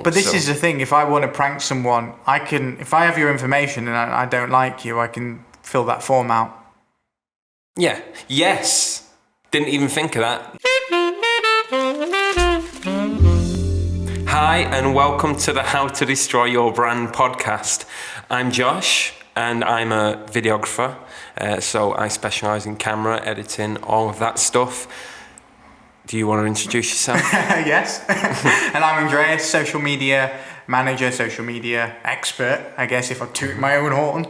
But this is the thing, if I want to prank someone, I can, if I have your information and I don't like you, I can fill that form out. Yeah. Yes. Didn't even think of that. Hi, and welcome to the How to Destroy Your Brand podcast. I'm Josh, and I'm a videographer. So I specialize in camera, editing, all of that stuff. Do you want to introduce yourself? Yes. And I'm Andreas, social media manager, social media expert, I guess, if I toot my own horn.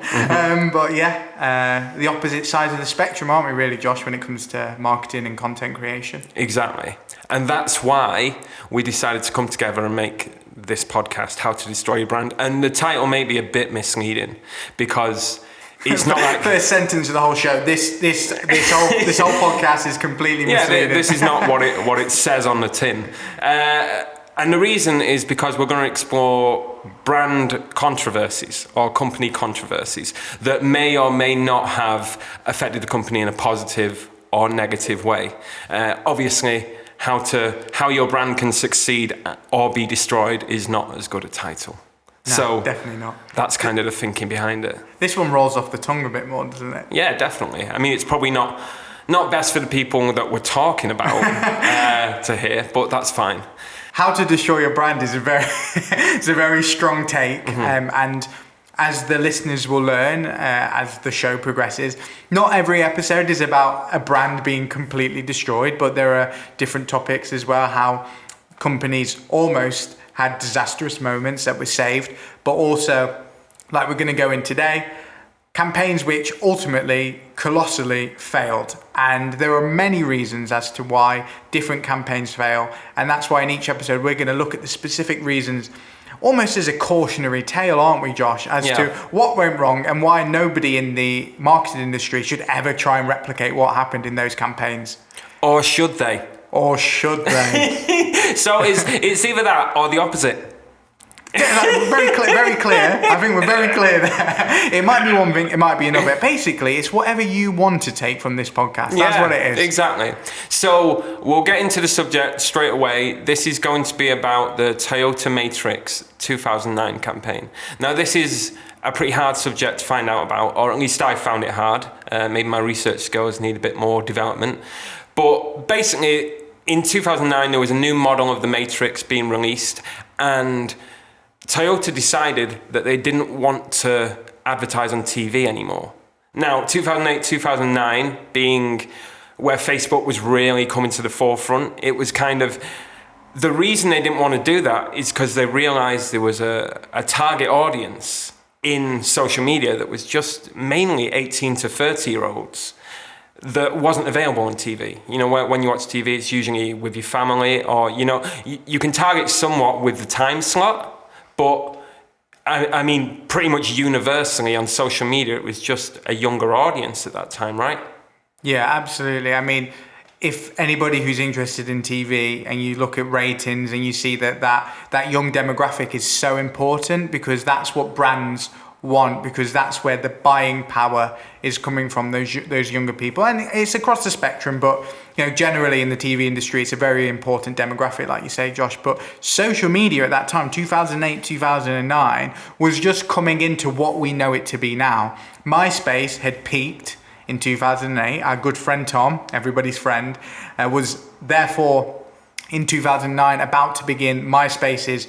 But yeah, the opposite sides of the spectrum, aren't we really, Josh, when it comes to marketing and content creation? Exactly. And that's why we decided to come together and make this podcast, How to Destroy Your Brand. And the title may be a bit misleading because it's not like first sentence of the whole show. This whole podcast is completely misleading. Yeah, this is not what it says on the tin. And the reason is because we're going to explore brand controversies or company controversies that may or may not have affected the company in a positive or negative way. Obviously, how your brand can succeed or be destroyed is not as good a title. No, so definitely not. That's kind of the thinking behind it. This one rolls off the tongue a bit more, doesn't it? Yeah, definitely. I mean, it's probably not best for the people that we're talking about to hear, but that's fine. How to destroy your brand is it's a very strong take, and as the listeners will learn as the show progresses, not every episode is about a brand being completely destroyed, but there are different topics as well, how companies almost had disastrous moments that were saved, but also, like we're going to go in today, campaigns which ultimately colossally failed. And there are many reasons as to why different campaigns fail. And that's why in each episode, we're going to look at the specific reasons, almost as a cautionary tale, aren't we, Josh, as to what went wrong and why nobody in the marketing industry should ever try and replicate what happened in those campaigns. Or should they? Or should they? So it's either that or the opposite. Very clear. I think we're very clear there. It might be one thing, it might be another. Basically, it's whatever you want to take from this podcast. That's what it is. Exactly. So we'll get into the subject straight away. This is going to be about the Toyota Matrix 2009 campaign. Now, this is a pretty hard subject to find out about, or at least I found it hard. Maybe my research skills need a bit more development. But basically, in 2009, there was a new model of the Matrix being released, and Toyota decided that they didn't want to advertise on TV anymore. Now, 2008, 2009 being where Facebook was really coming to the forefront, it was kind of, the reason they didn't want to do that is because they realized there was a target audience in social media that was just mainly 18 to 30-year-olds. That wasn't available on TV. You know, when you watch TV, it's usually with your family, or, you know, you can target somewhat with the time slot, but I mean, pretty much universally on social media, it was just a younger audience at that time, right? Yeah, absolutely. I mean, if anybody who's interested in TV and you look at ratings and you see that young demographic is so important, because that's what brands want, because that's where the buying power is coming from, those younger people. And it's across the spectrum, but you know, generally in the TV industry, it's a very important demographic, like you say, Josh. But social media at that time, 2008, 2009, was just coming into what we know it to be now. MySpace had peaked in 2008. Our good friend Tom, everybody's friend, was therefore in 2009 about to begin MySpace's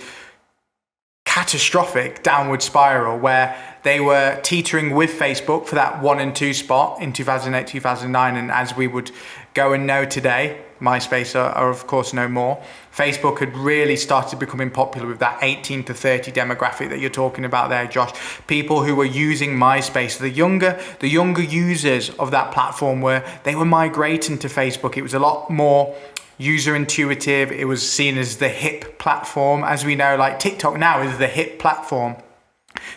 catastrophic downward spiral, where they were teetering with Facebook for that 1 and 2 spot in 2008, 2009. And as we would go and know today, MySpace are of course no more. Facebook had really started becoming popular with that 18 to 30 demographic that you're talking about there, Josh. People who were using MySpace, the younger users of that platform were migrating to Facebook. It was a lot more user intuitive. It was seen as the hip platform. As we know, like TikTok now is the hip platform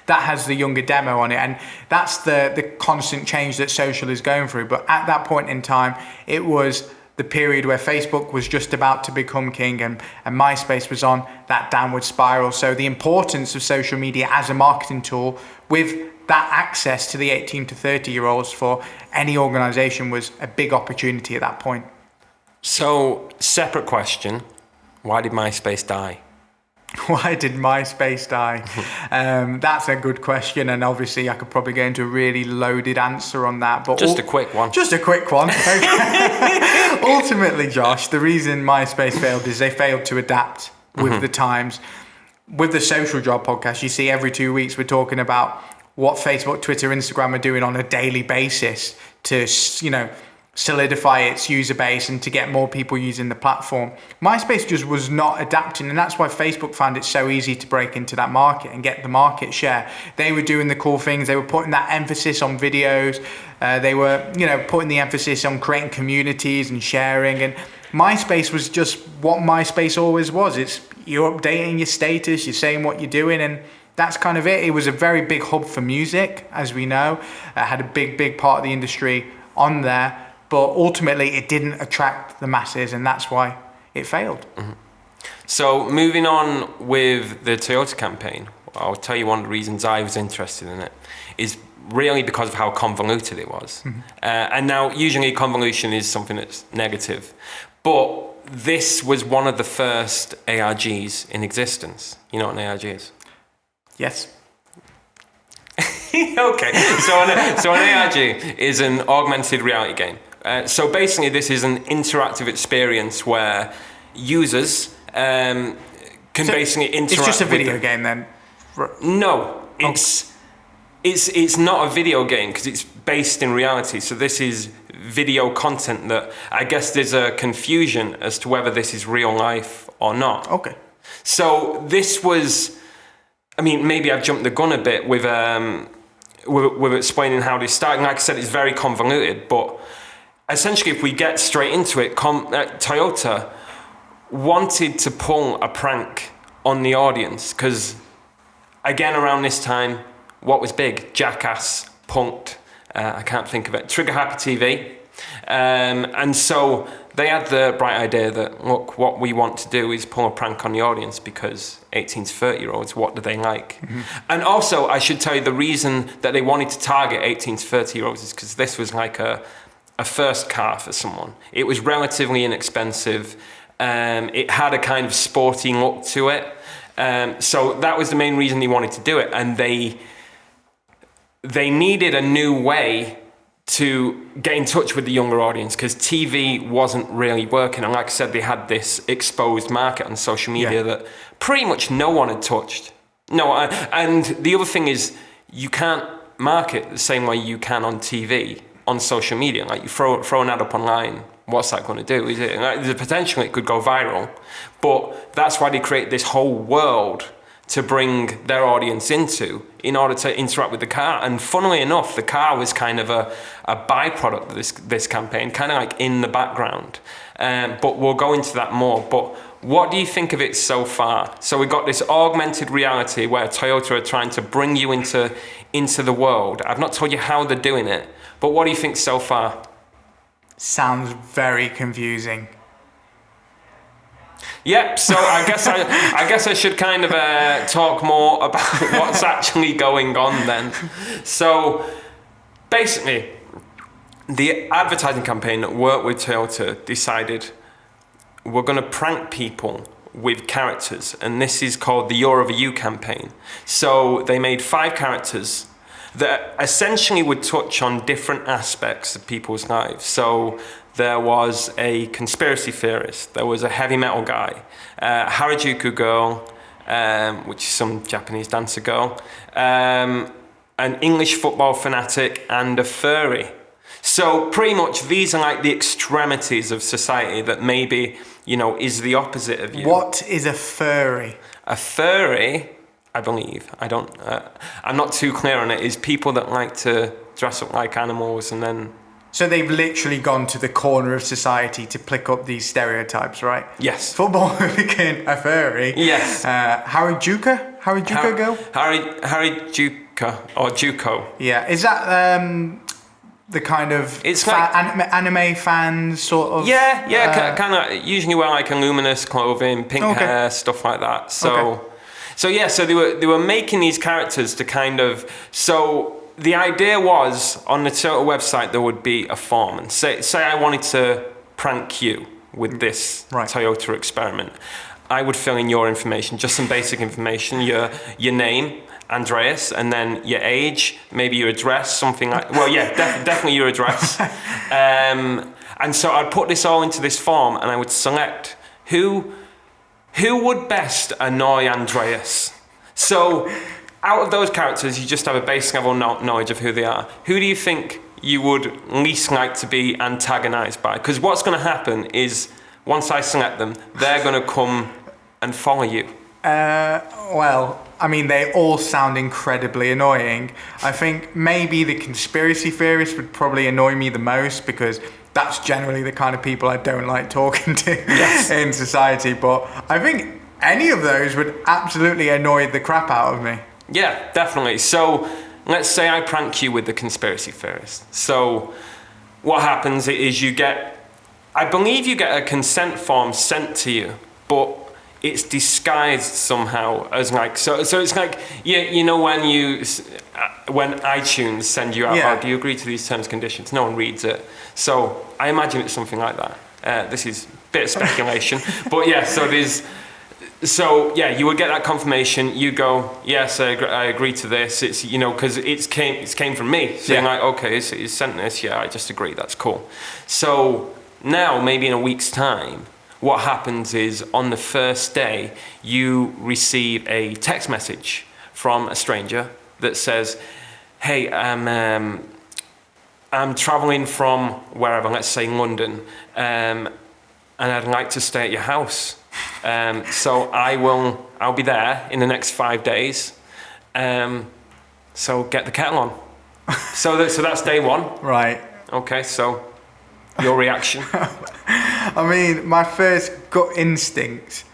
that has the younger demo on it, and that's the constant change that social is going through. But at that point in time, it was the period where Facebook was just about to become king, and MySpace was on that downward spiral. So the importance of social media as a marketing tool with that access to the 18 to 30-year-olds for any organization was a big opportunity at that point. So, separate question, why did MySpace die? Why did MySpace die? That's a good question, and obviously I could probably go into a really loaded answer on that. But Just a quick one. Just a quick one. Ultimately, Josh, the reason MySpace failed is they failed to adapt with the times. With the Social Job podcast, you see every 2 weeks we're talking about what Facebook, Twitter, Instagram are doing on a daily basis to, solidify its user base and to get more people using the platform. MySpace just was not adapting, and that's why Facebook found it so easy to break into that market and get the market share. They were doing the cool things. They were putting that emphasis on videos. They were, putting the emphasis on creating communities and sharing. And MySpace was just what MySpace always was. It's you're updating your status, you're saying what you're doing, and that's kind of it. It was a very big hub for music, as we know. It had a big part of the industry on there. But ultimately, it didn't attract the masses, and that's why it failed. Mm-hmm. So moving on with the Toyota campaign, I'll tell you one of the reasons I was interested in it is really because of how convoluted it was. Mm-hmm. And now, usually convolution is something that's negative. But this was one of the first ARGs in existence. You know what an ARG is? Yes. Okay, so an ARG is an augmented reality game. So basically, this is an interactive experience where users can basically interact. It's just a video game then? No, it's not a video game because it's based in reality. So this is video content that I guess there's a confusion as to whether this is real life or not. Okay. So this was, maybe I've jumped the gun a bit with explaining how this started. Like I said, it's very convoluted, but essentially, if we get straight into it, Toyota wanted to pull a prank on the audience because, again, around this time, what was big? Jackass, Punk'd, I can't think of it, Trigger Happy TV. And so they had the bright idea that, look, what we want to do is pull a prank on the audience because 18 to 30-year-olds, what do they like? Mm-hmm. And also, I should tell you, the reason that they wanted to target 18 to 30-year-olds is because this was like a first car for someone. It was relatively inexpensive. It had a kind of sporty look to it. So that was the main reason they wanted to do it. And they needed a new way to get in touch with the younger audience because TV wasn't really working. And like I said, they had this exposed market on social media that pretty much no one had touched. And the other thing is you can't market the same way you can on TV. On social media, like you throw an ad up online, what's that going to do? Is it the potential it could go viral? But that's why they create this whole world to bring their audience into in order to interact with the car. And funnily enough, the car was kind of a byproduct of this campaign, kind of like in the background. But we'll go into that more. But what do you think of it so far? So we got this augmented reality where Toyota are trying to bring you into the world. I've not told you how they're doing it. But what do you think so far? Sounds very confusing. Yep. So I guess I should kind of talk more about what's actually going on then. So basically, the advertising campaign that worked with Toyota decided we're going to prank people with characters, and this is called the You're Over You campaign. So they made 5 characters that essentially would touch on different aspects of people's lives. So there was a conspiracy theorist, there was a heavy metal guy, Harajuku girl, which is some Japanese dancer girl, an English football fanatic, and a furry. So pretty much these are like the extremities of society that maybe, is the opposite of you. What is a furry? A furry, I believe, I'm not too clear on it, is people that like to dress up like animals and then... So they've literally gone to the corner of society to pick up these stereotypes, right? Yes. Football became a furry. Yes. Harajuku girl? Harajuku, or Juko. Yeah, is that the kind of it's like anime fans sort of? Yeah, kind of usually wear like luminous clothing, pink hair, stuff like that. So they were making these characters to kind of, so the idea was on the Toyota website there would be a form, and say I wanted to prank you with this Toyota experiment. I would fill in your information, just some basic information, your name, Andreas, and then your age, maybe your address, something like. Well, yeah, definitely your address. And so I'd put this all into this form, and I would select who would best annoy Andreas. So out of those characters, you just have a basic level knowledge of who they are. Who do you think you would least like to be antagonized by? Because what's going to happen is, once I select them, they're going to come and follow you. Well, I mean, they all sound incredibly annoying. I think maybe the conspiracy theorists would probably annoy me the most, because that's generally the kind of people I don't like talking to in society. But I think any of those would absolutely annoy the crap out of me. Yeah, definitely. So let's say I prank you with the conspiracy theorist. So what happens is I believe you get a consent form sent to you, but it's disguised somehow as like, so it's like, you know, when iTunes send you out, oh, do you agree to these terms and conditions? No one reads it. So I imagine it's something like that. This is a bit of speculation, but yeah, you would get that confirmation. You go, yes, I agree to this. It's, you know, because it came from me. So you're like, okay, he's sent this. Yeah, I just agree. That's cool. So now, maybe in a week's time, what happens is, on the first day, you receive a text message from a stranger that says, hey, I'm traveling from wherever, let's say London, and I'd like to stay at your house. So I'll be there in the next 5 days. So get the kettle on. So that's day one. Right. Okay, so your reaction? I mean, my first gut instinct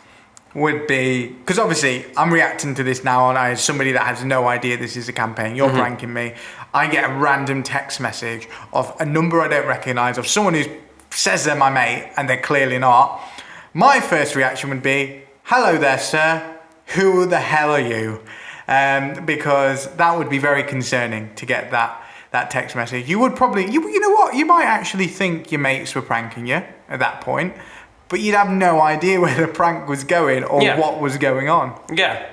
would be, because obviously I'm reacting to this now, and as somebody that has no idea this is a campaign, you're pranking me. I get a random text message of a number I don't recognise, of someone who says they're my mate and they're clearly not. My first reaction would be, hello there, sir. Who the hell are you? Because that would be very concerning to get that text message. You would probably, you know what? You might actually think your mates were pranking you at that point, but you'd have no idea where the prank was going or what was going on. Yeah.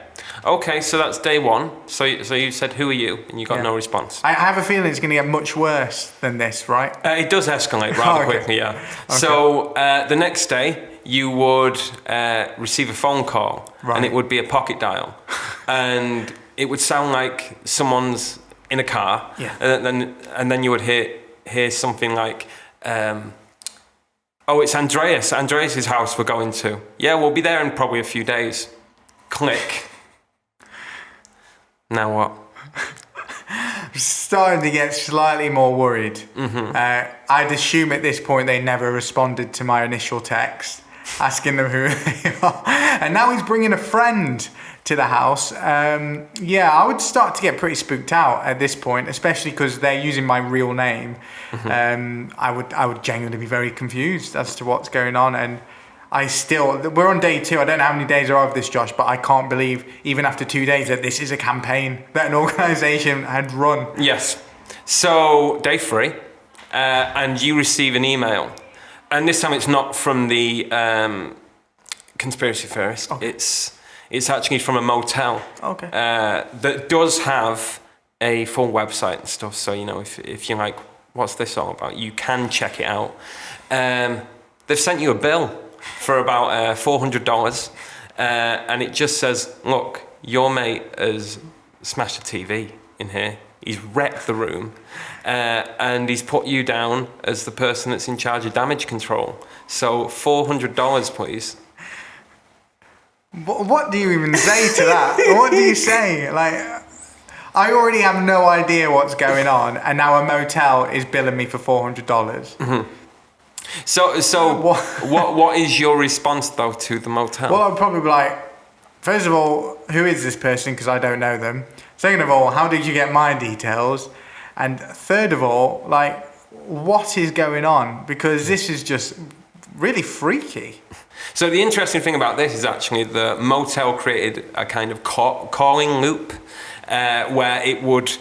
Okay, so that's day one. So you said, who are you? And you got no response. I have a feeling it's going to get much worse than this, right? It does escalate rather quickly, yeah. Okay. So the next day, you would receive a phone call, and it would be a pocket dial. And it would sound like someone's in a car, and then you would hear something like, oh, it's Andreas's house we're going to. Yeah, we'll be there in probably a few days. Click. Now what? I'm starting to get slightly more worried. I'd assume at this point they never responded to my initial text asking them who they are, and now he's bringing a friend to the house. I would start to get pretty spooked out at this point, especially because they're using my real name. I would genuinely be very confused as to what's going on, and we're on day 2. I don't know how many days are of this, Josh, but I can't believe even after 2 days that this is a campaign that an organisation had run. Yes. So day 3, and you receive an email, and this time it's not from the conspiracy theorist. Okay. It's actually from a motel. Okay. That does have a full website and stuff. So, you know, if you're like, what's this all about? You can check it out. They've sent you a bill for about $400. And it just says, look, your mate has smashed a TV in here. He's wrecked the room. And he's put you down as the person that's in charge of damage control. So $400, please. What do you even say to that? What do you say? Like, I already have no idea what's going on, and now a motel is billing me for $400. So what is your response though to the motel? Well, I'd probably be like, first of all, who is this person? Because I don't know them. Second of all, how did you get my details? And third of all, like, what is going on? Because this is just really freaky. So the interesting thing about this is actually the motel created a kind of calling loop where it would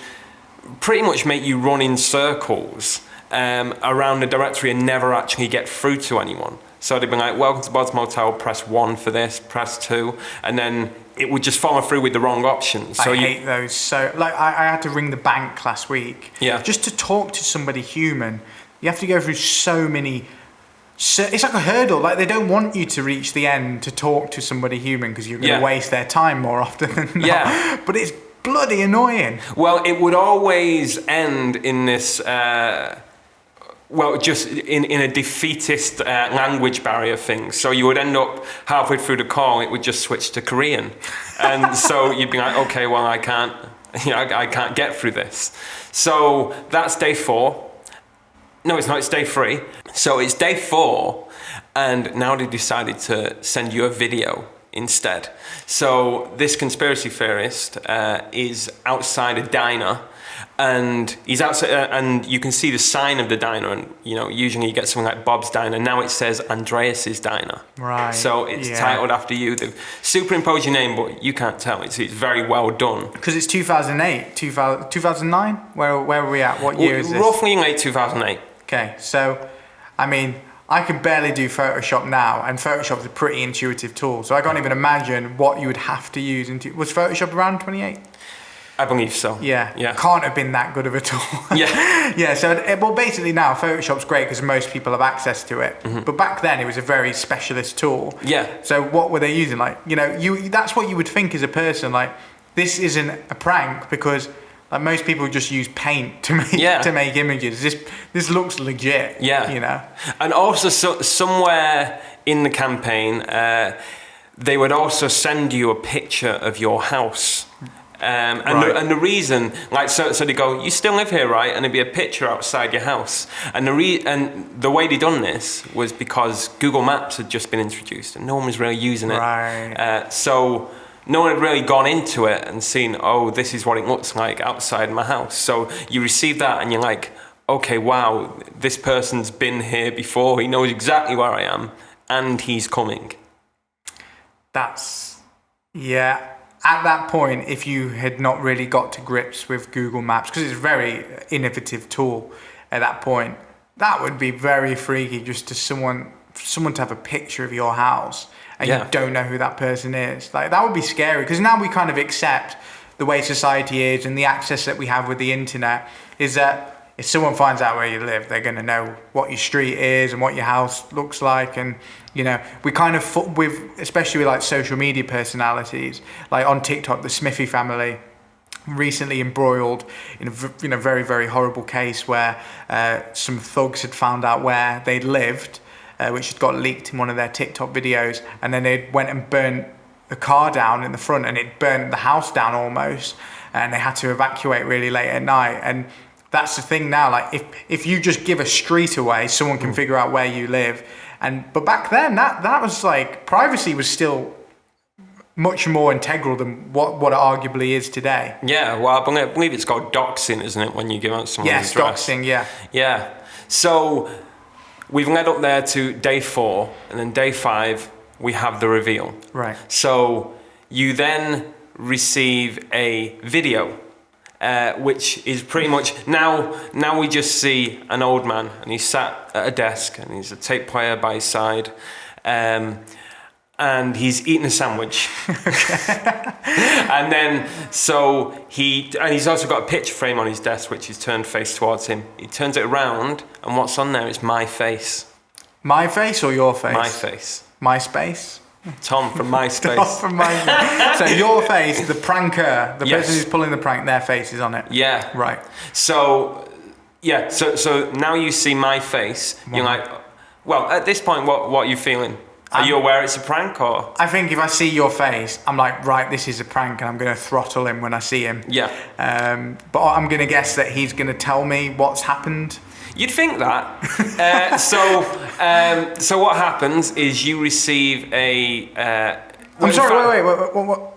pretty much make you run in circles around the directory and never actually get through to anyone. So they'd be like, welcome to Baltimore Hotel, press 1 for this, press 2, and then it would just follow through with the wrong options. So I hate those. So, like, I had to ring the bank last week. Yeah. Just to talk to somebody human, you have to go through so many. So it's like a hurdle. Like, they don't want you to reach the end to talk to somebody human because you're going to waste their time more often than not. Yeah. But it's bloody annoying. Well, it would always end in this. Just in a defeatist language barrier thing. So you would end up halfway through the call, it would just switch to Korean, and so you'd be like, okay, well, I can't get through this. So that's day 4. No, it's not. It's day 3. So it's day 4, and now they decided to send you a video instead. So this conspiracy theorist is outside a diner. And he's outside, and you can see the sign of the diner. And usually you get something like Bob's Diner. Now it says Andreas's Diner. Right. So it's titled after you. They've superimposed your name, but you can't tell. It's very well done. Because it's 2008, 2009. Where are we at? What year is this? Roughly in late 2008. Okay, so I mean, I can barely do Photoshop now, and Photoshop's a pretty intuitive tool. So I can't even imagine what you would have to use. Was Photoshop around 28? I believe so. Yeah. Yeah. Can't have been that good of a tool. Yeah. Yeah. So, basically now Photoshop's great because most people have access to it. Mm-hmm. But back then it was a very specialist tool. Yeah. So what were they using? Like, that's what you would think as a person. Like, this isn't a prank because like most people just use paint to make images. This looks legit. Yeah. And also somewhere in the campaign, they would also send you a picture of your house. And the reason, like, so they go, you still live here, right? And there'd be a picture outside your house. And the way they done this was because Google Maps had just been introduced and no one was really using it. Right. So no one had really gone into it and seen, oh, this is what it looks like outside my house. So you receive that and you're like, okay, wow, this person's been here before. He knows exactly where I am and he's coming. Yeah. At that point, if you had not really got to grips with Google Maps, because it's a very innovative tool at that point, that would be very freaky just to someone to have a picture of your house and you don't know who that person is. Like, that would be scary because now we kind of accept the way society is and the access that we have with the internet is that if someone finds out where you live, they're going to know what your street is and what your house looks like. And, we kind of, especially with like social media personalities, like on TikTok, the Smithy family recently embroiled in a very, very horrible case where some thugs had found out where they lived, which had got leaked in one of their TikTok videos. And then they went and burnt the car down in the front and it burnt the house down almost. And they had to evacuate really late at night. And that's the thing now, like if you just give a street away, someone can figure out where you live. But back then, that was like, privacy was still much more integral than what it arguably is today. Yeah, well, I believe it's called doxing, isn't it, when you give out someone's address? Yes, doxing, yeah. Yeah, so we've led up there to day 4, and then day 5, we have the reveal. Right. So you then receive a video. Which is pretty much now we just see an old man and he's sat at a desk and he's a tape player by his side and he's eating a sandwich. And then he's also got a picture frame on his desk which is turned face towards him. He turns it around and what's on there is my face. My face or your face? My face. MySpace? Tom from MySpace. Tom from MySpace. So your face, the pranker, the person who's pulling the prank, their face is on it. Yeah. Right. So now you see my face. You're like, well, at this point, what are you feeling? Are you aware it's a prank or? I think if I see your face, I'm like, right, this is a prank, and I'm going to throttle him when I see him. Yeah. But I'm going to guess that he's going to tell me what's happened. You'd think that. So what happens is you receive a. I'm sorry. Wait.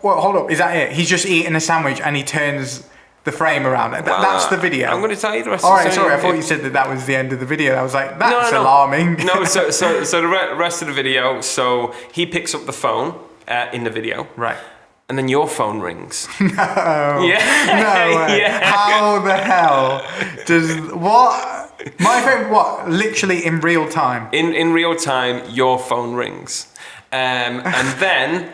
Hold up. Is that it? He's just eating a sandwich and he turns the frame around. That's the video. I'm going to tell you the rest. All right. Sorry. I thought you said that was the end of the video. I was like, that's alarming. No. So the rest of the video. So he picks up the phone in the video. Right. And then your phone rings. No. Yeah. No way. Yeah. How the hell does what? My favourite, what? Literally in real time. In real time, your phone rings. And then,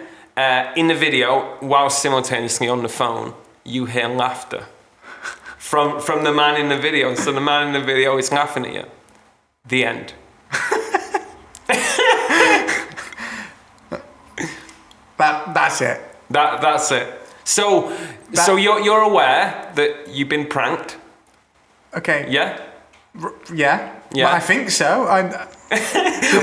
in the video, while simultaneously on the phone, you hear laughter from the man in the video. So the man in the video is laughing at you. The end. That's it. That's it. So you're aware that you've been pranked. Okay. Yeah. Yeah. Yeah. Well, I think so.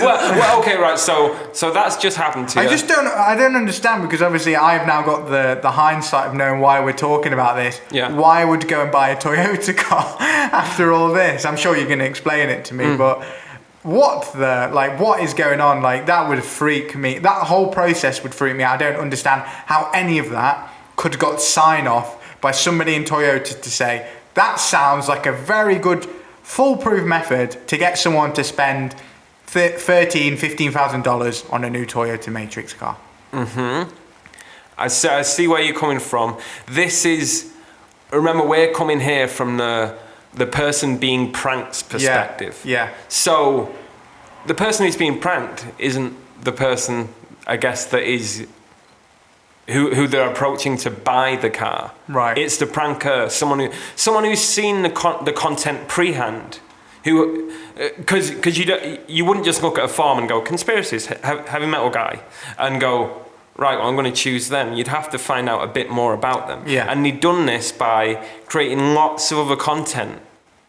well, okay, right. So that's just happened to you. I don't understand, because obviously I've now got the hindsight of knowing why we're talking about this. Yeah. Why would go and buy a Toyota car after all this? I'm sure you're going to explain it to me, but what is going on? Like, that would freak me. That whole process would freak me out. I don't understand how any of that could have got sign off by somebody in Toyota to say, that sounds like a very good foolproof method to get someone to spend $15,000 on a new Toyota Matrix car. I see where you're coming from. This is, remember, we're coming here from the person being pranked's perspective. Yeah. So the person who's being pranked isn't the person, I guess, that is who they're approaching to buy the car. Right. It's the pranker, someone who's seen the content pre-hand, who because you wouldn't just look at a form and go conspiracies, heavy metal guy, and go, right, well, I'm going to choose them. You'd have to find out a bit more about them. Yeah. And they've done this by creating lots of other content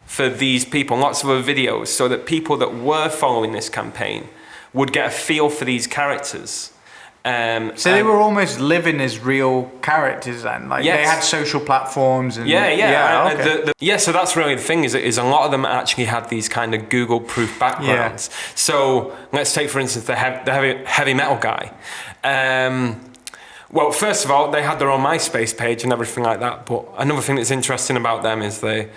for these people, lots of other videos, so that people that were following this campaign would get a feel for these characters. So they were almost living as real characters then, like they had social platforms and so that's really the thing, is a lot of them actually had these kind of Google proof backgrounds. So let's take, for instance, the heavy metal guy. Well, first of all, they had their own MySpace page and everything like that, but another thing that's interesting about them is they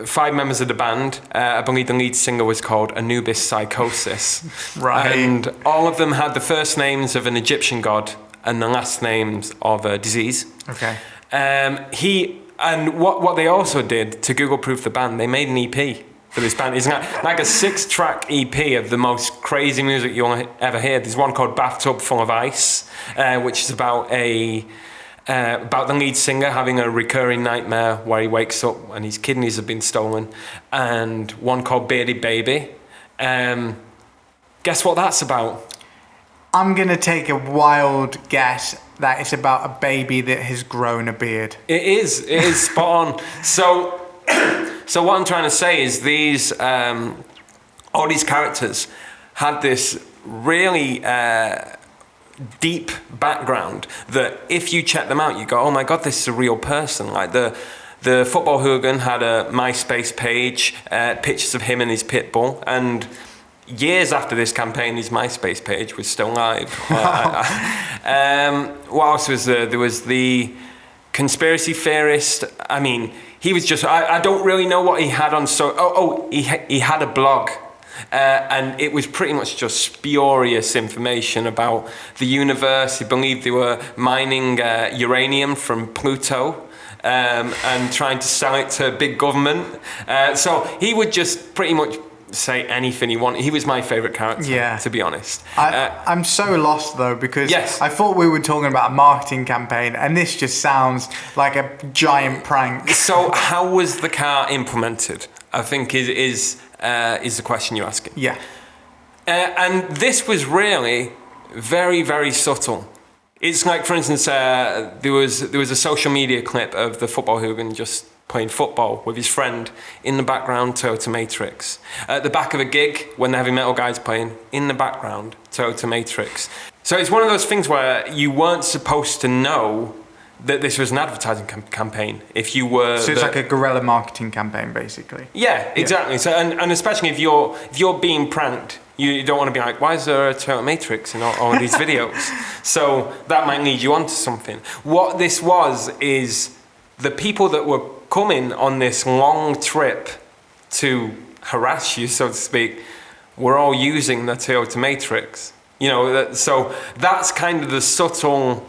5 members of the band, I believe the lead singer was called Anubis Psychosis. Right. And all of them had the first names of an Egyptian god and the last names of a disease. Okay. What they also did to Google proof the band, they made an EP for this band. It's like a 6-track EP of the most crazy music you'll ever hear. There's one called Bathtub Full of Ice, which is about the lead singer having a recurring nightmare where he wakes up and his kidneys have been stolen, and one called Beardy Baby. Guess what that's about? I'm going to take a wild guess that it's about a baby that has grown a beard. It is spot on. So what I'm trying to say is these all these characters had this really deep background that if you check them out, you go, oh my God, this is a real person. Like the football hooligan had a MySpace page, pictures of him and his pit bull, and years after this campaign, his MySpace page was still live. What else was there? There was the conspiracy theorist. I mean, he was just, I don't really know what he had on. He had a blog. And it was pretty much just spurious information about the universe. He believed they were mining uranium from Pluto and trying to sell it to big government. So he would just pretty much say anything he wanted. He was my favourite character, to be honest. I'm so lost though, because yes. I thought we were talking about a marketing campaign, and this just sounds like a giant prank. So how was the car implemented, I think is the question you're asking. Yeah. And this was really very, very subtle. It's like, for instance, there was a social media clip of the football hooligan just playing football with his friend, in the background, Toyota Matrix. At the back of a gig, when the heavy metal guy's playing, in the background, Toyota Matrix. So it's one of those things where you weren't supposed to know that this was an advertising campaign if you were. So it's like a guerrilla marketing campaign, basically. Yeah, exactly. So and especially if you're being pranked, you don't want to be like, why is there a Toyota Matrix in all of these videos? So that might lead you on to something. What this was is the people that were coming on this long trip to harass you, so to speak, were all using the Toyota Matrix. You know, so that's kind of the subtle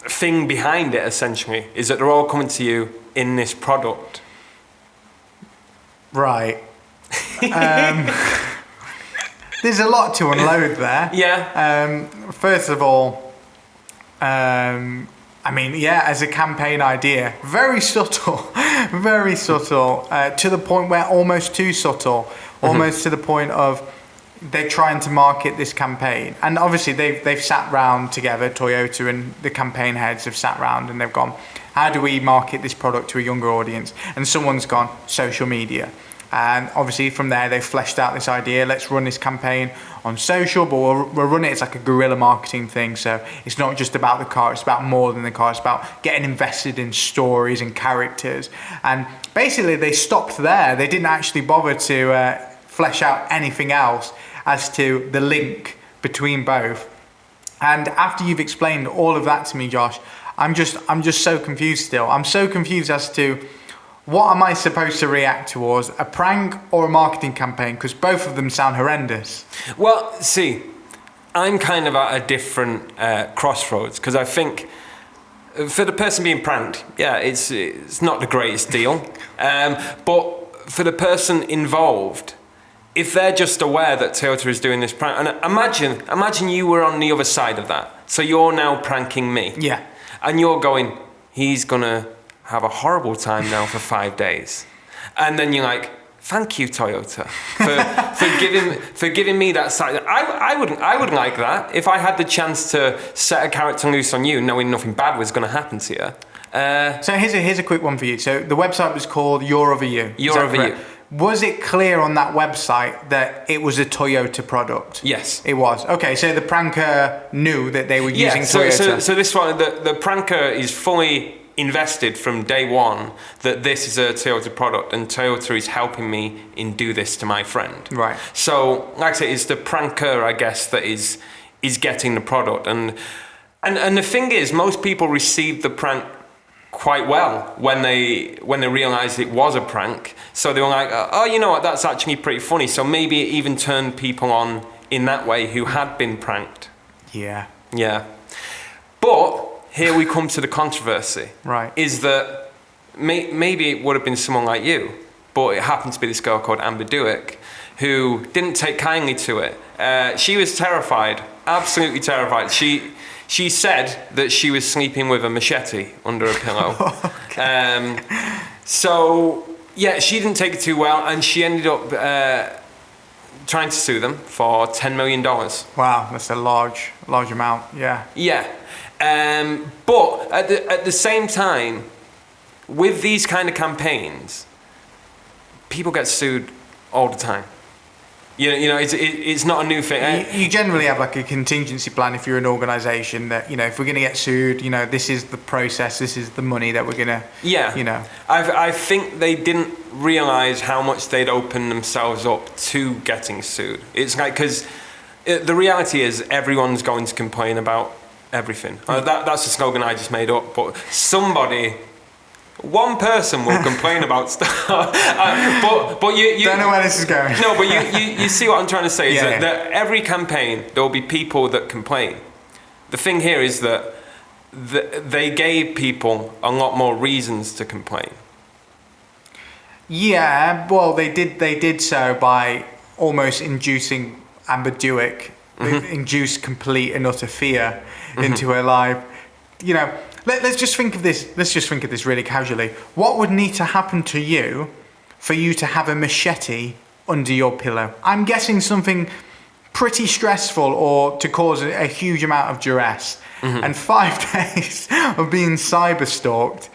thing behind it, essentially, is that they're all coming to you in this product. Right. There's a lot to unload there. Yeah. First of all, I mean, yeah, as a campaign idea, very subtle, very subtle, to the point where almost too subtle, almost to the point of they're trying to market this campaign. And obviously they've sat round together, Toyota and the campaign heads have sat round and they've gone, how do we market this product to a younger audience? And someone's gone, social media. And obviously from there, they've fleshed out this idea, let's run this campaign on social, but we'll run it as like a guerrilla marketing thing. So it's not just about the car, it's about more than the car. It's about getting invested in stories and characters. And basically they stopped there. They didn't actually bother to flesh out anything else as to the link between both. And after you've explained all of that to me, Josh, I'm just so confused still. I'm so confused as to what am I supposed to react towards, a prank or a marketing campaign? Because both of them sound horrendous. Well, see, I'm kind of at a different crossroads, because I think for the person being pranked, yeah, it's not the greatest deal. But for the person involved, if they're just aware that Toyota is doing this prank, and imagine you were on the other side of that. So you're now pranking me. Yeah. And you're going, he's gonna have a horrible time now for 5 days. And then you're like, thank you, Toyota, for giving me that side. I wouldn't like that if I had the chance to set a character loose on you, knowing nothing bad was going to happen to you. So here's a quick one for you. So the website was called Your Over You. Your Over You. Was it clear on that website that it was a Toyota product? Yes. It was. Okay, so the pranker knew that they were using Toyota. So this one, the pranker is fully invested from day one that this is a Toyota product and Toyota is helping me in do this to my friend. Right. So, like I say, it's the pranker, I guess, that is getting the product. And the thing is, most people received the prank quite well when they realized it was a prank. So they were like, oh, you know what, that's actually pretty funny. So maybe it even turned people on in that way who had been pranked. Yeah. Yeah. But here we come to the controversy. Right. Is that maybe it would have been someone like you, but it happened to be this girl called Amber Dewick who didn't take kindly to it. She was terrified, absolutely terrified. She said that she was sleeping with a machete under a pillow. Okay. So, yeah, she didn't take it too well, and she ended up trying to sue them for $10 million. Wow, that's a large amount, yeah. Yeah. But at the same time, with these kind of campaigns, people get sued all the time. You know, it's not a new thing. You generally have like a contingency plan if you're an organisation that, you know, if we're going to get sued, you know, this is the process, this is the money that we're going to, yeah. You know. I think they didn't realise how much they'd opened themselves up to getting sued. It's like, because the reality is everyone's going to complain about everything. That's a slogan I just made up, but one person will complain about stuff. But you don't know where this is going. No, but you see what I'm trying to say is that every campaign there will be people that complain. The thing here is that they gave people a lot more reasons to complain. Yeah, well, they did so by almost inducing Amber Dewick, induce complete and utter fear into her life. You know, let's just think of this. Let's just think of this really casually. What would need to happen to you for you to have a machete under your pillow? I'm guessing something pretty stressful or to cause a huge amount of duress. And 5 days of being cyber stalked,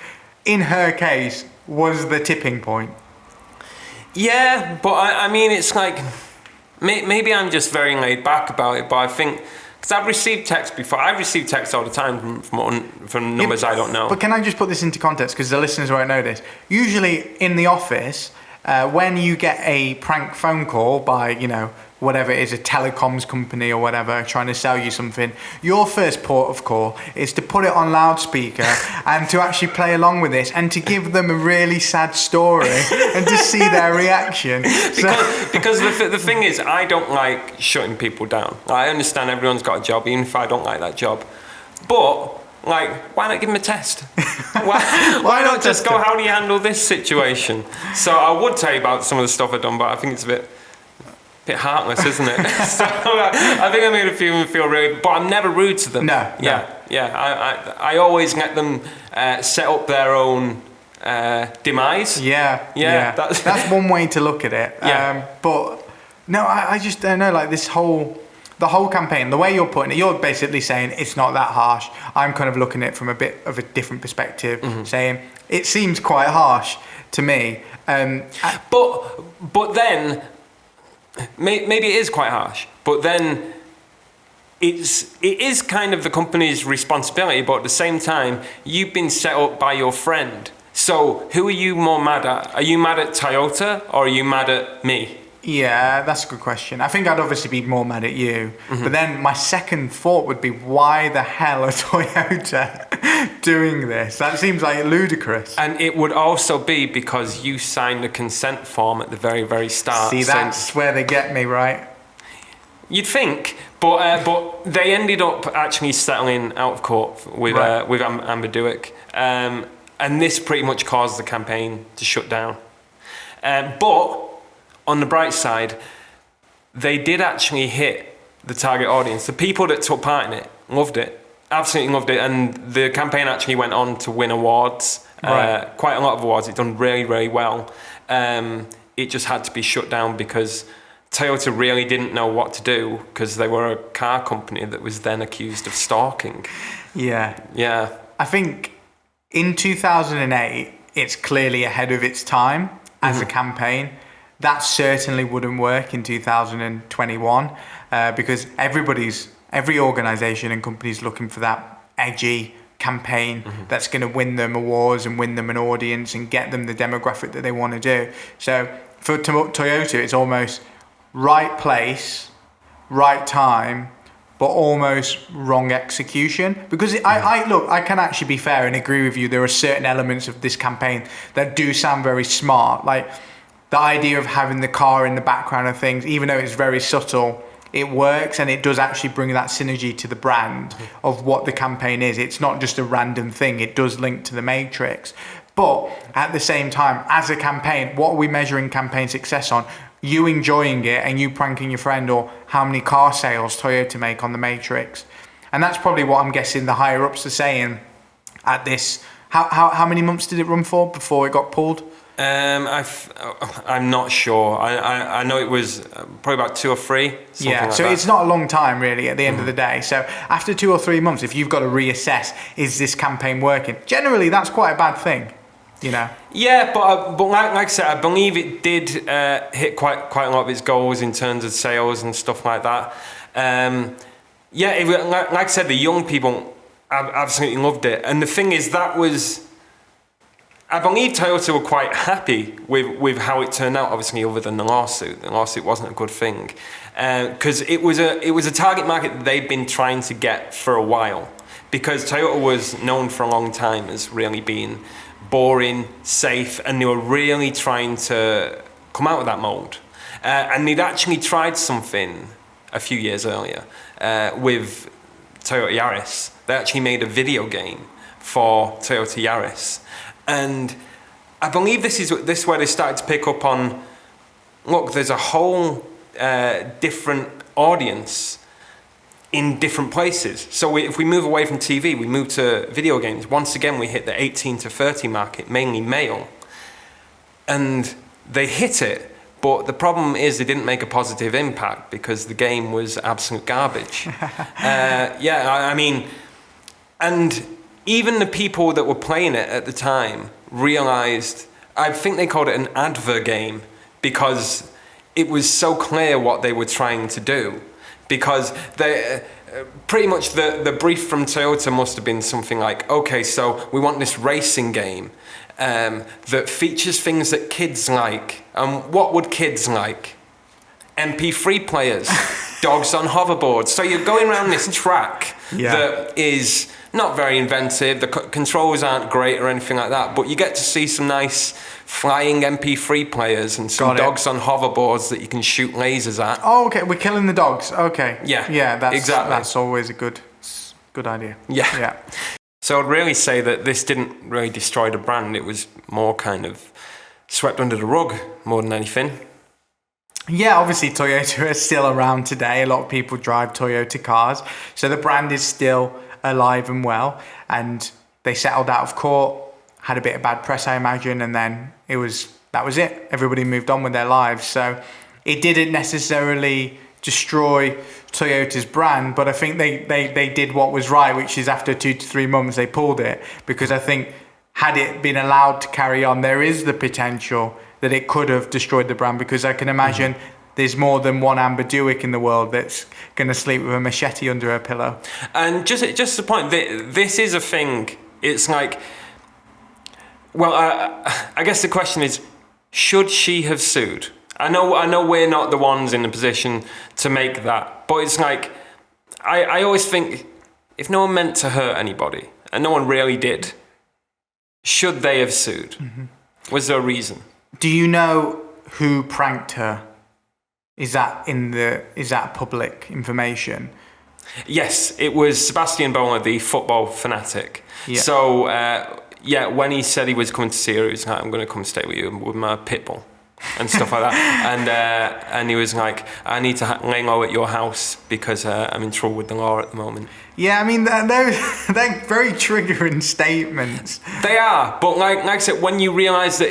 in her case, was the tipping point. Yeah, but I mean, it's like, maybe I'm just very laid back about it, but I think, because I've received texts before. I've received texts all the time from numbers I don't know. But can I just put this into context, because the listeners won't know this. Usually in the office, when you get a prank phone call by, you know, whatever it is, a telecoms company or whatever, trying to sell you something, your first port of call is to put it on loudspeaker and to actually play along with this and to give them a really sad story and to see their reaction. Because the thing is, I don't like shutting people down. I understand everyone's got a job, even if I don't like that job. But Like, why not give him a test? Why not just go, how do you handle this situation? So I would tell you about some of the stuff I've done, but I think it's a bit heartless, isn't it? So I think I made a few of them feel really, but I'm never rude to them. No. I always let them set up their own demise. Yeah. That's one way to look at it. But no, I just don't know. Like the whole campaign, the way you're putting it, you're basically saying it's not that harsh. I'm kind of looking at it from a bit of a different perspective, saying it seems quite harsh to me. But then. Maybe it is quite harsh, but then it is kind of the company's responsibility, but at the same time, you've been set up by your friend. So who are you more mad at? Are you mad at Toyota or are you mad at me? Yeah, that's a good question. I think I'd obviously be more mad at you. But then my second thought would be, why the hell are Toyota doing this? That seems like ludicrous. And it would also be because you signed a consent form at the very, very start. See, that's where they get me, right? You'd think, but they ended up actually settling out of court with Amber Duick. And this pretty much caused the campaign to shut down. But on the bright side, they did actually hit the target audience. The people that took part in it loved it, absolutely loved it, and the campaign actually went on to win awards, quite a lot of awards. It done really, really well. It just had to be shut down because Toyota really didn't know what to do because they were a car company that was then accused of stalking. Yeah. I think in 2008, it's clearly ahead of its time as a campaign. That certainly wouldn't work in 2021 because every organisation and company's looking for that edgy campaign that's going to win them awards and win them an audience and get them the demographic that they want to do. So for Toyota, it's almost right place, right time, but almost wrong execution. Because I can actually be fair and agree with you. There are certain elements of this campaign that do sound very smart, like the idea of having the car in the background of things, even though it's very subtle, it works and it does actually bring that synergy to the brand of what the campaign is. It's not just a random thing, it does link to the Matrix. But at the same time, as a campaign, what are we measuring campaign success on? You enjoying it and you pranking your friend, or how many car sales Toyota make on the Matrix? And that's probably what I'm guessing the higher ups are saying at this. How many months did it run for before it got pulled? I'm not sure. I know it was probably about 2 or 3. Yeah, so it's not a long time really at the end of the day. So after 2 or 3 months, if you've got to reassess, is this campaign working? Generally, that's quite a bad thing, you know. Yeah, but like I said, I believe it did hit quite a lot of its goals in terms of sales and stuff like that. Like I said, the young people absolutely loved it, and the thing is I believe Toyota were quite happy with how it turned out, obviously, other than the lawsuit. The lawsuit wasn't a good thing. Because it was a target market that they'd been trying to get for a while. Because Toyota was known for a long time as really being boring, safe, and they were really trying to come out of that mold. And they'd actually tried something a few years earlier with Toyota Yaris. They actually made a video game for Toyota Yaris. And I believe this is where they started to pick up on, look, there's a whole different audience in different places. So if we move away from TV, we move to video games. Once again, we hit the 18 to 30 market, mainly male. And they hit it, but the problem is they didn't make a positive impact because the game was absolute garbage. I mean, and even the people that were playing it at the time realized, I think they called it an adver game because it was so clear what they were trying to do. Because they pretty much the brief from Toyota must have been something like, okay, so we want this racing game that features things that kids like. What would kids like? MP3 players, dogs on hoverboards. So you're going around this track that is not very inventive. The controls aren't great or anything like that, but you get to see some nice flying MP3 players and some dogs on hoverboards that you can shoot lasers at. Oh, okay. We're killing the dogs. Okay. Yeah. Yeah, exactly. That's always a good idea. Yeah. So I'd really say that this didn't really destroy the brand. It was more kind of swept under the rug more than anything. Yeah, obviously Toyota is still around today. A lot of people drive Toyota cars. So the brand is still alive and well. And they settled out of court, had a bit of bad press, I imagine, and then that was it. Everybody moved on with their lives. So it didn't necessarily destroy Toyota's brand, but I think they did what was right, which is after 2 to 3 months they pulled it, because I think had it been allowed to carry on, there is the potential that it could have destroyed the brand, because I can imagine there's more than one Amber Dewick in the world that's going to sleep with a machete under her pillow. And just the point, this is a thing. It's like, well, I guess the question is, should she have sued? I know we're not the ones in the position to make that, but it's like, I always think, if no one meant to hurt anybody, and no one really did, should they have sued? Was there a reason? Do you know who pranked her? Is that public information? Yes, it was Sebastian Boehmer, the football fanatic. Yeah. So, when he said he was coming to see her, he was like, I'm going to come stay with you with my pit bull and stuff like that. And he was like, I need to lay low at your house because I'm in trouble with the law at the moment. Yeah, I mean, they're very triggering statements. They are, but like I said, when you realise that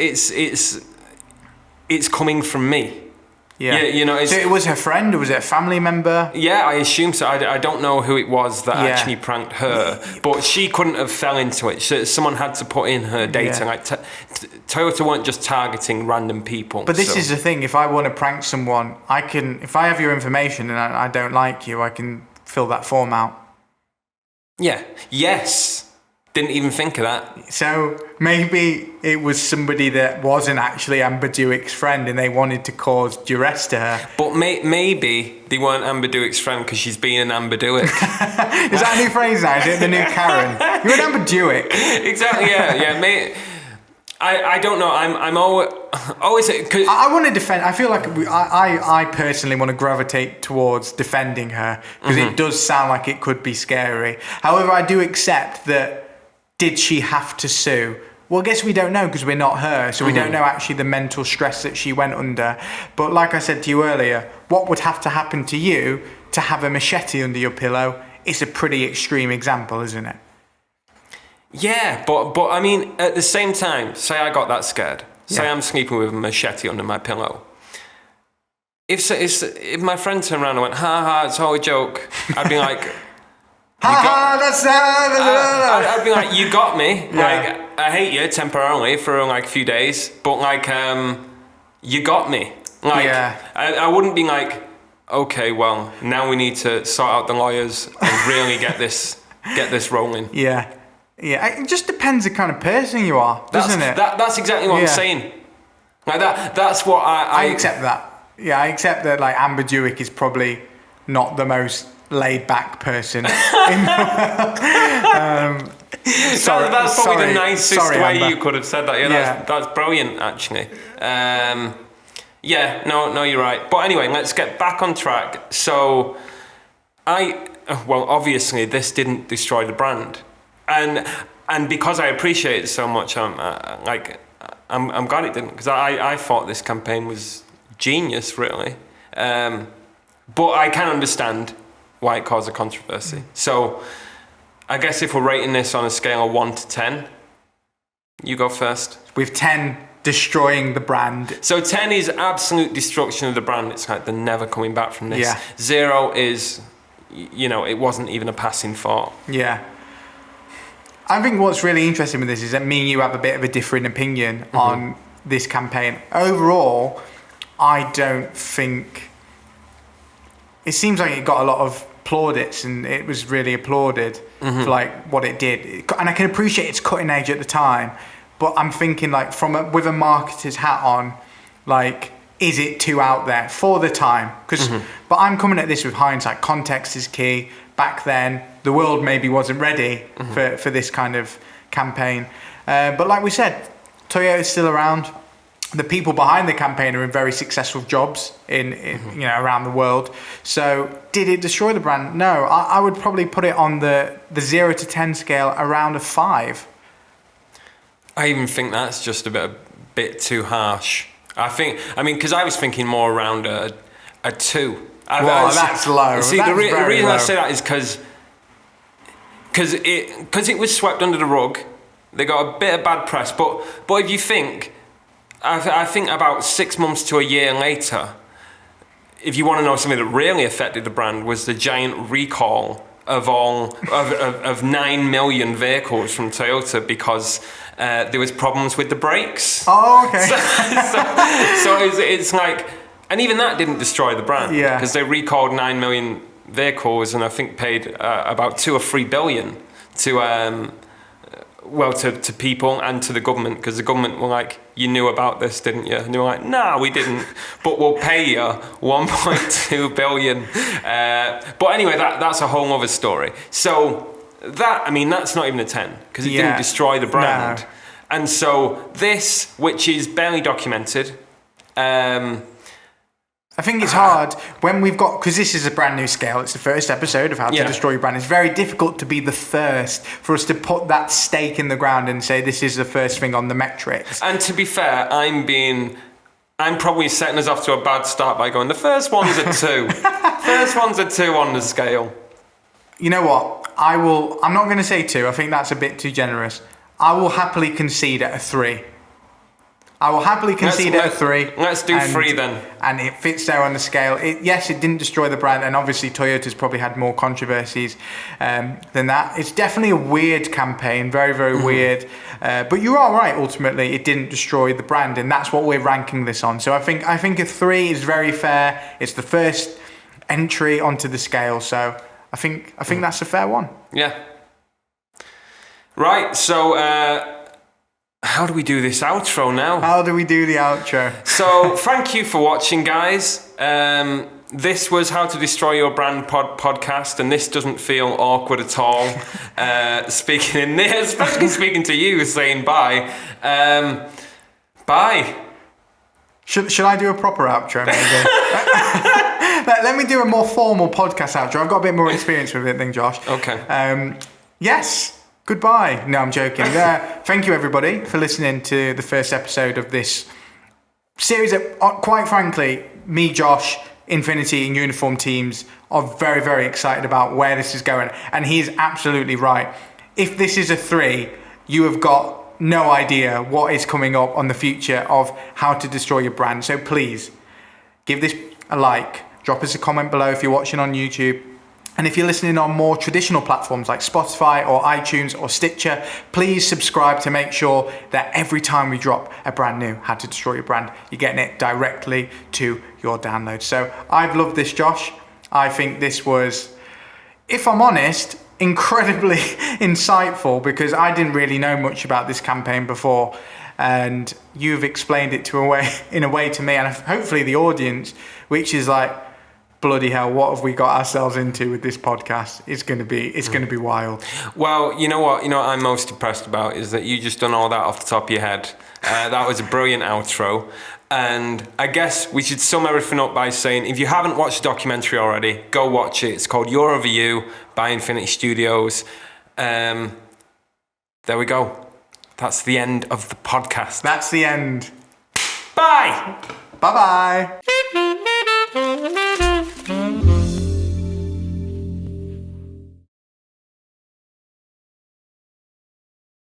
it's coming from me. Yeah, you know, so it was her friend, or was it a family member? Yeah, I assume so. I don't know who it was that actually pranked her, but she couldn't have fell into it. Someone had to put in her data. Like Toyota weren't just targeting random people. But this is the thing: if I want to prank someone, I can. If I have your information and I don't like you, I can fill that form out. Yeah. Yes. Didn't even think of that. So maybe it was somebody that wasn't actually Amber Dewick's friend and they wanted to cause duress to her. But maybe they weren't Amber Dewick's friend because she's being an Amber Dewick. Is that a new phrase now? Is it the new Karen? You're an Amber Dewick. Exactly, yeah. I don't know. I'm always. I want to defend. I feel like I personally want to gravitate towards defending her because it does sound like it could be scary. However, I do accept that. Did she have to sue? Well, I guess we don't know because we're not her, so we don't know actually the mental stress that she went under. But like I said to you earlier, what would have to happen to you to have a machete under your pillow? It's a pretty extreme example, isn't it? Yeah, but I mean, at the same time, say I got that scared. Say I'm sleeping with a machete under my pillow. If my friend turned around and went, ha ha, it's all a joke, I'd be like... I'd be like, you got me. Like, I hate you temporarily for like a few days, but like, you got me. Like, I wouldn't be like, okay, well, now we need to sort out the lawyers and really get this rolling. Yeah. It just depends the kind of person you are, doesn't it? That's exactly what I'm saying. Like that's what I accept that. Yeah, I accept that. Like Amber Dewick is probably not the most laid back person. That's probably the nicest way Amber. you could have said that. Yeah, that's brilliant, actually. No, you're right. But anyway, let's get back on track. So, obviously, this didn't destroy the brand, and because I appreciate it so much, I'm glad it didn't, because I thought this campaign was genius, really. But I can understand why it caused a controversy. So I guess if we're rating this on a scale of 1 to 10, you go first. With 10 destroying the brand. So 10 is absolute destruction of the brand. It's like they're never coming back from this. Yeah. 0 is, it wasn't even a passing thought. Yeah. I think what's really interesting with this is that me and you have a bit of a different opinion on this campaign. Overall, I don't think... It seems like it got a lot of plaudits and it was really applauded for like what it did. And I can appreciate it's cutting edge at the time, but I'm thinking like with a marketer's hat on, like, is it too out there for the time? But I'm coming at this with hindsight. Context is key. Back then, the world maybe wasn't ready for this kind of campaign. But like we said, Toyota's still around. the people behind the campaign are in very successful jobs in around the world. So did it destroy the brand? No, I would probably put it on the 0 to 10 scale around a 5. I even think that's just a bit too harsh. Because I was thinking more around a 2. That's low. See, that's the reason low. I say that is because it was swept under the rug. They got a bit of bad press, but if you think, I think about 6 months to a year later, if you want to know something that really affected the brand, was the giant recall of 9 million vehicles from Toyota because there was problems with the brakes. Oh, okay. So it's like, and even that didn't destroy the brand, because they recalled 9 million vehicles, and I think paid about 2 or 3 billion to people and to the government, because the government were like, you knew about this, didn't you? And they were like, no, we didn't, but we'll pay you 1.2 billion. But anyway, that's a whole other story. So that's not even a 10, because it didn't destroy the brand. No. And so this, which is barely documented, I think it's hard when we've got, because this is a brand new scale, it's the first episode of How to Destroy Your Brand. It's very difficult to be the first, for us to put that stake in the ground and say this is the first thing on the metrics. And to be fair, I'm probably setting us off to a bad start by going, the first one's a 2. First one's a 2 on the scale. You know what? I'm not going to say 2. I think that's a bit too generous. I will happily concede at a 3. I will happily concede at a 3. Let's do 3 then. And it fits there on the scale. Yes, it didn't destroy the brand, and obviously Toyota's probably had more controversies than that. It's definitely a weird campaign, very, very weird. But you are right, ultimately, it didn't destroy the brand, and that's what we're ranking this on. So I think a 3 is very fair. It's the first entry onto the scale, so I think that's a fair one. Yeah. Right, so... how do we do this outro now? How do we do the outro? So, thank you for watching, guys. This was How to Destroy Your Brand podcast, and this doesn't feel awkward at all. Speaking in this, especially speaking to you, saying bye. Bye. Should I do a proper outro, maybe? Let me do a more formal podcast outro. I've got a bit more experience with it than Josh. Okay. Yes. Goodbye. No, I'm joking. Thank you, everybody, for listening to the first episode of this series that, quite frankly, me, Josh, Infinity and Uniform Teams are very, very excited about where this is going. And he's absolutely right. If this is a 3, you have got no idea what is coming up on the future of How to Destroy Your Brand. So please, give this a like. Drop us a comment below if you're watching on YouTube. And if you're listening on more traditional platforms like Spotify or iTunes or Stitcher, please subscribe to make sure that every time we drop a brand new How to Destroy Your Brand, you're getting it directly to your download. So I've loved this, Josh. I think this was, if I'm honest, incredibly insightful, because I didn't really know much about this campaign before. And you've explained it in a way to me, and hopefully the audience, which is like, bloody hell, what have we got ourselves into with this podcast? It's going to be wild. Well, you know what I'm most impressed about is that you just done all that off the top of your head. That was a brilliant outro. And I guess we should sum everything up by saying, if you haven't watched the documentary already, go watch it. It's called You're Over You by Infinity Studios. There we go. That's the end of the podcast. That's the end. Bye. Bye-bye.